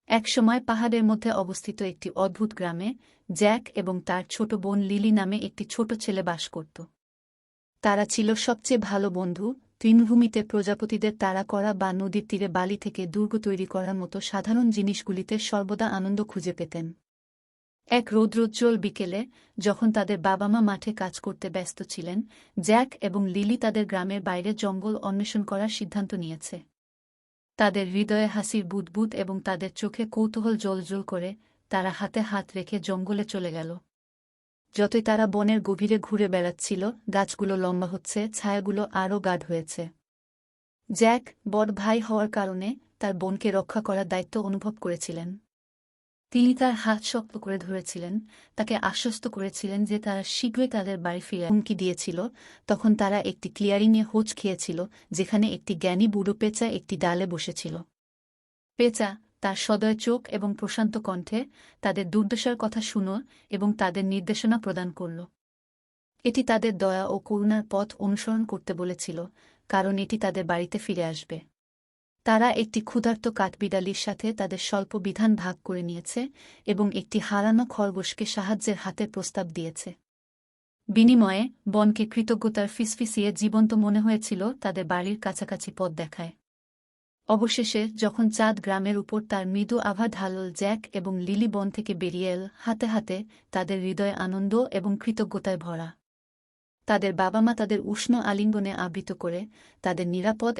একসময় পাহাড়ের মধ্যে অবস্থিত একটি অদ্ভুত গ্রামে জ্যাক এবং তার ছোট বোন লিলি নামে একটি ছোট ছেলে বাস করত। তারা ছিল সবচেয়ে ভালো বন্ধু। তৃণভূমিতে প্রজাপতিদের তাড়া করা বা নদীর তীরে বালি থেকে দুর্গ তৈরি করার মতো সাধারণ জিনিসগুলিতে সর্বদা আনন্দ খুঁজে পেতেন। এক রৌদ্রোজ্জ্বল বিকেলে, যখন তাদের বাবা মা মাঠে কাজ করতে ব্যস্ত ছিলেন, জ্যাক এবং লিলি তাদের গ্রামের বাইরে জঙ্গল অন্বেষণ করার সিদ্ধান্ত নিয়েছে। তাদের হৃদয়ে হাসির বুদবুদ এবং তাদের চোখে কৌতূহল জ্বলজ্বল করে, তারা হাতে হাত রেখে জঙ্গলে চলে গেল। যতই তারা বনের গভীরে ঘুরে বেড়াচ্ছিল, গাছগুলো লম্বা হচ্ছে, ছায়াগুলো আরও গাঢ় হয়েছে। জ্যাক বড় ভাই হওয়ার কারণে তার বোনকে রক্ষা করার দায়িত্ব অনুভব করেছিলেন। তিনি তার হাত শক্ত করে ধরেছিলেন, তাকে আশ্বস্ত করেছিলেন যে তারা শীঘ্রই তাদের বাড়ি ফিরে হুমকি দিয়েছিল। তখন তারা একটি ক্লিয়ারিংয়ে হোঁচ খেয়েছিল, যেখানে একটি জ্ঞানী বুড়ো পেঁচা একটি ডালে বসেছিল। পেঁচা তার সদয় চোখ এবং প্রশান্ত কণ্ঠে তাদের দুর্দশার কথা শুনো এবং তাদের নির্দেশনা প্রদান করল। এটি তাদের দয়া ও করুণার পথ অনুসরণ করতে বলেছিল, কারণ এটি তাদের বাড়িতে ফিরে আসবে। তারা একটি ক্ষুধার্ত কাঠবিড়ালির সাথে তাদের স্বল্প বিধান ভাগ করে নিয়েছে এবং একটি হারানো খরগোশকে সাহায্যের হাতের প্রস্তাব দিয়েছে। বিনিময়ে বনকে কৃতজ্ঞতার ফিসফিসিয়ে জীবন্ত মনে হয়েছিল তাদের বাড়ির কাছাকাছি পথ দেখায়। অবশেষে যখন চাঁদ গ্রামের উপর তার মৃদু আভা ঢালল, জ্যাক এবং লিলি বন থেকে বেরিয়ে এল, হাতে হাতে তাদের হৃদয় আনন্দ এবং কৃতজ্ঞতায় ভরা। তাদের বাবা মা তাদের উষ্ণ আলিঙ্গনে আবৃত করে তাদের নিরাপদ